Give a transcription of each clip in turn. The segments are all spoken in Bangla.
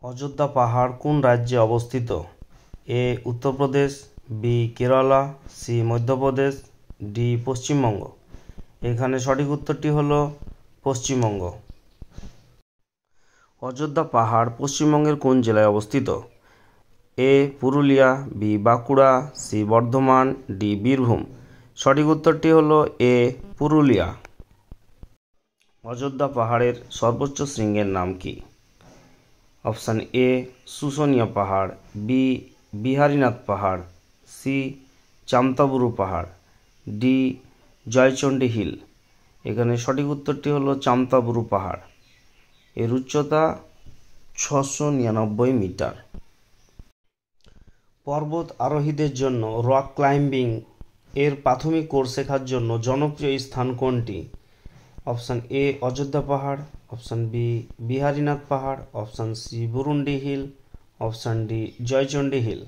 অযোধ্যা পাহাড় কোন রাজ্যে অবস্থিত? A Uttar Pradesh, B Kerala, C Madhya Pradesh, D Paschimbanga. এখানে সঠিক উত্তরটি হলো পশ্চিমবঙ্গ। অযোধ্যা পাহাড় পশ্চিমবঙ্গের কোন জেলায় অবস্থিত? A Purulia, B Bankura, C Bardhaman, D Birbhum. সঠিক উত্তরটি হলো এ পুরুলিয়া। অযোধ্যা পাহাড়ের সর্বোচ্চ শৃঙ্গের নাম কি? অপশান এ শুশুনিয়া পাহাড়, বি বিহারীনাথ পাহাড়, সি চামতাবুরু পাহাড়, ডি জয়চণ্ডী হিল। এখানে সঠিক উত্তরটি হলো চামতাবুরু পাহাড়। এর উচ্চতা 699 মিটার। পর্বত আরোহীদের জন্য রক ক্লাইম্বিং এর প্রাথমিক কোর্স শেখার জন্য জনপ্রিয় স্থান কোনটি? Option A Ayodhya Pahar, option B Biharinath পাহাড়, option C Burundi hill, option D Joychandi hill.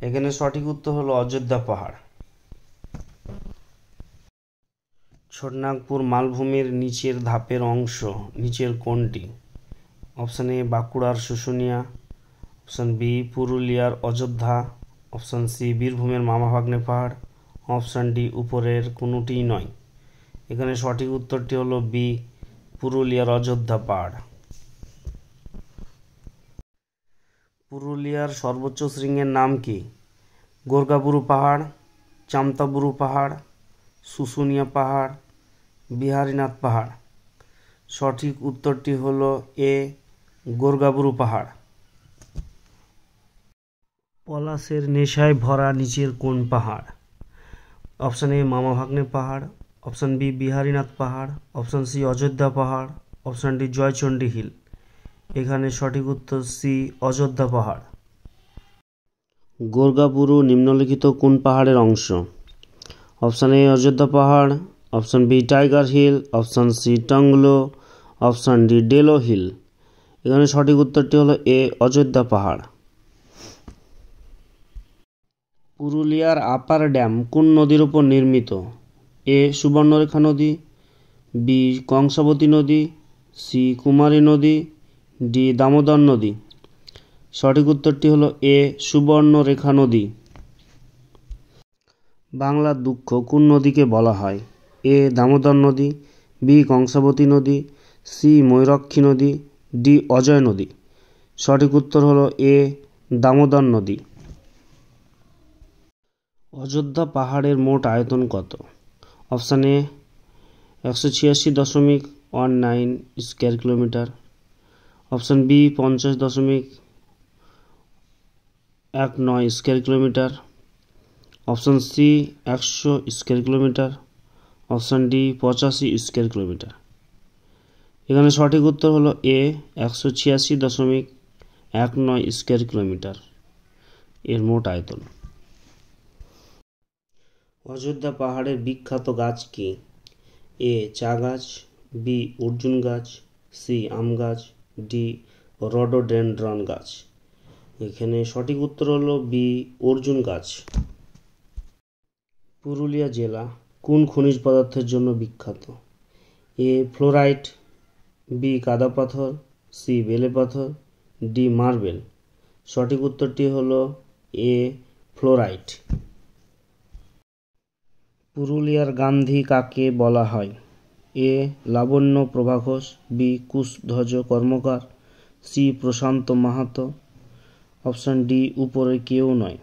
এখানে সঠিক উত্তর হলো অযোধ্যা পাহাড়। ছোটনাগপুর মালভূমির নিচের ধাপের অংশ নিচের কোনটি? অপশান এ বাঁকুড়ার শুশুনিয়া, অপশান বি পুরুলিয়ার অযোধ্যা, অপশান সি বীরভূমের মামাভাগ্নে পাহাড়, অপশান ডি উপরের কোনোটিই নয়। এখানে সঠিক উত্তরটি হলো বি পুরুলিয়ার অযোধ্যা পাহাড়। পুরুলিয়ার সর্বোচ্চ শৃঙ্গের নাম কি? গোর্গাবুরু পাহাড়, চামতাবুরু পাহাড়, শুশুনিয়া পাহাড়, বিহারীনাথ পাহাড়। সঠিক উত্তরটি হলো এ গোর্গাবুরু পাহাড়। পলাশের নেশায় ভরা নিচের কোন পাহাড়? অপশান এ মামাভাগ্নে পাহাড়, অপশান বি বিহারীনাথ পাহাড়, option C Ayodhya Pahar, option D Joychandi hill. এখানে সঠিক উত্তর সি অযোধ্যা পাহাড়। গোর্গাবুরু নিম্নলিখিত কোন পাহাড়ের অংশ? Option A Ayodhya Pahar, option B tiger hill, option C Tonglu, option D Delo hill. এখানে সঠিক উত্তরটি হলো এ অযোধ্যা পাহাড়। পুরুলিয়ার আপার ড্যাম কোন নদীর উপর নির্মিত? এ সুবর্ণরেখা নদী, বি কংসাবতী নদী, সি কুমারী নদী, ডি দামোদর নদী। সঠিক উত্তরটি হলো এ সুবর্ণরেখা নদী। বাংলার দুঃখ কোন নদীকে বলা হয়? এ দামোদর নদী, বি কংসাবতী নদী, সি ময়ূরাক্ষী নদী, ডি অজয় নদী। সঠিক উত্তর হলো এ দামোদর নদী। অযোধ্যা পাহাড়ের মোট আয়তন কত? Option A 186.19 square kilometre, option B 50.19 square kilometre, option C 100 square kilometre, option D 85 square kilometre. এখানে সঠিক উত্তর হলো এ 186.19 স্কোয়ার কিলোমিটার এর মোট আয়তন। অযোধ্যা পাহাড়ের বিখ্যাত গাছ কি? এ চা গাছ, বি অর্জুন গাছ, সি আম গাছ, ডি রডোডেনড্রন গাছ। এখানে সঠিক উত্তর হলো বি অর্জুন গাছ। পুরুলিয়া জেলা কোন খনিজ পদার্থের জন্য বিখ্যাত? এ ফ্লোরাইট, বি কাদা পাথর, সি বেলে পাথর, ডি মার্বেল। সঠিক উত্তরটি হলো এ ফ্লোরাইট। পুরুলিয়ার গান্ধী কাকে বলা হয়? এ লাবণ্য প্রভা ঘোষ, বি কুশধ্বজ কর্মকার, সি প্রশান্ত মাহাতো, অপশান ডি উপরে কেউ নয়।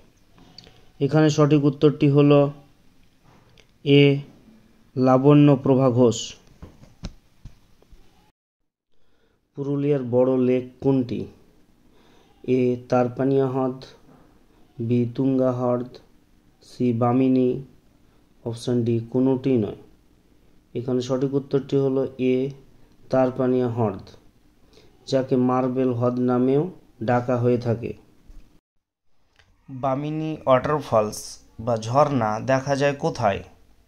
এখানে সঠিক উত্তরটি হলো এ লাবণ্য প্রভা ঘোষ। পুরুলিয়ার বড় লেক কোনটি? এ তারপানিয়া হ্রদ, বি তুঙ্গা হ্রদ, সি বামিনী, অপশান ডি কোনোটি নয়। এখানে সঠিক উত্তরটি হলো এ তারপানিয়া হ্রদ, যাকে মার্বেল হ্রদ নামেও ডাকা হয়ে থাকে। বামিনী ওয়াটারফলস বা ঝর্ণা দেখা যায় কোথায়?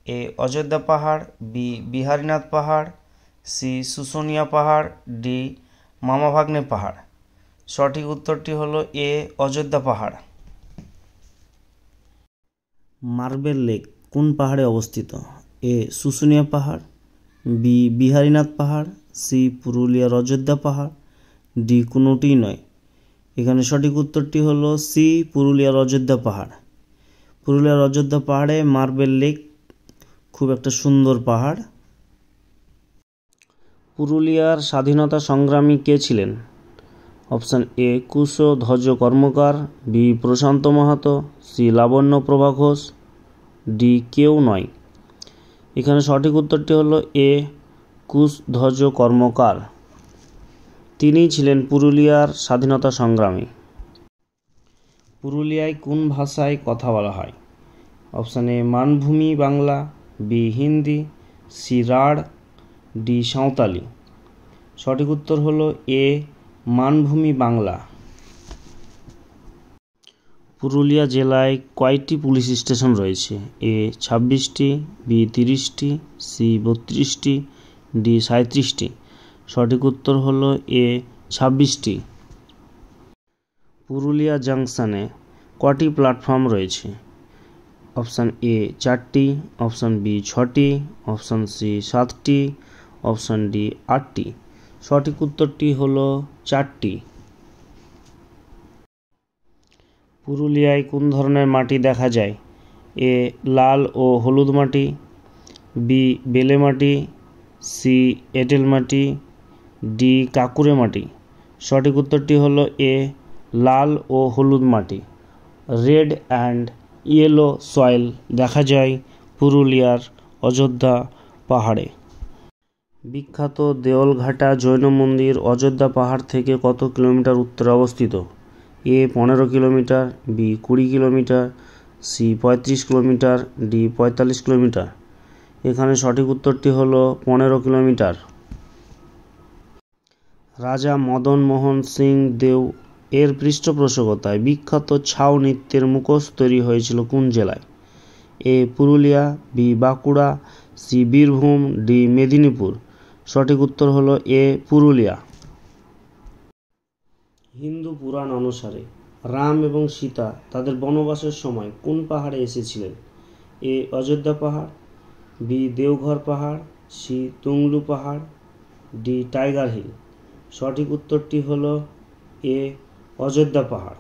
এ অযোধ্যা পাহাড়, বি বিহারীনাথ পাহাড়, সি শুশুনিয়া পাহাড়, ডি মামাভাগ্নে পাহাড়। সঠিক উত্তরটি হলো এ অযোধ্যা পাহাড়। মার্বেল লেক কোন পাহাড়ে অবস্থিত? এ শুশুনিয়া পাহাড়, বি বিহারীনাথ পাহাড়, সি পুরুলিয়ার অযোধ্যা পাহাড়, ডি কোনোটিই নয়। এখানে সঠিক উত্তরটি হলো সি, পুরুলিয়ার অযোধ্যা পাহাড়। পুরুলিয়ার অযোধ্যা পাহাড়ে মার্বেল লেক, খুব একটা সুন্দর পাহাড়। পুরুলিয়ার স্বাধীনতা সংগ্রামী কে ছিলেন? Option A Kushadhwaj Karmakar, B Prashanta Mahato, C Labanya Prabha Ghosh, D কেউ নয়। এখানে সঠিক উত্তরটি হলো এ কুশধ্বজ কর্মকার। তিনি ছিলেন পুরুলিয়ার স্বাধীনতা সংগ্রামী। পুরুলিয়ায় কোন ভাষায় কথা বলা হয়? Option A Manbhumi Bangla, B Hindi, C Rarh, D Santali. সঠিক উত্তর হলো এ মানভূমি বাংলা। পুরুলিয়া জেলায় কয়টি পুলিশ স্টেশন রয়েছে? এ 26টি, বি 30টি, সি 32টি, ডি 37টি। সঠিক উত্তর হলো এ 26টি। পুরুলিয়া জাংশনে কটি প্ল্যাটফর্ম রয়েছে? অপশান এ 4টি, অপশান বি 6টি, অপশান সি 7টি, অপশান ডি 8টি। সঠিক উত্তরটি হলো 4টি। পুরুলিয়ায় কোন ধরনের মাটি দেখা যায়? এ লাল ও হলুদ মাটি, বি বেলে মাটি, সি এঁটেল মাটি, ডি কাঁকুড়ে মাটি। সঠিক উত্তরটি হলো এ লাল ও হলুদ মাটি। রেড অ্যান্ড ইয়েলো সয়েল দেখা যায় পুরুলিয়ার অযোধ্যা পাহাড়ে। বিখ্যাত দেওলঘাটা জৈন মন্দির অযোধ্যা পাহাড় থেকে কত কিলোমিটার উত্তরে অবস্থিত? A 15 kilometre, B 20 kilometre, C 35 kilometre, D 45 kilometre. এখানে সঠিক উত্তরটি হলো 15 কিলোমিটার। রাজা মদন মোহন সিং দেও এর পৃষ্ঠপোষকতায় বিখ্যাত ছাউ নৃত্যের মুখোশ তৈরি হয়েছিল কোন জেলায়? A Purulia, B Bankura, C Birbhum, D Medinipur. সঠিক উত্তর হলো এ পুরুলিয়া। হিন্দু পুরাণ অনুসারে রাম এবং সীতা তাদের বনবাসের সময় কোন পাহাড়ে এসেছিলেন? এ অযোধ্যা পাহাড়, বি দেওঘর পাহাড়, সি তুংলু পাহাড়, ডি টাইগার হিল। সঠিক উত্তরটি হলো এ অযোধ্যা পাহাড়।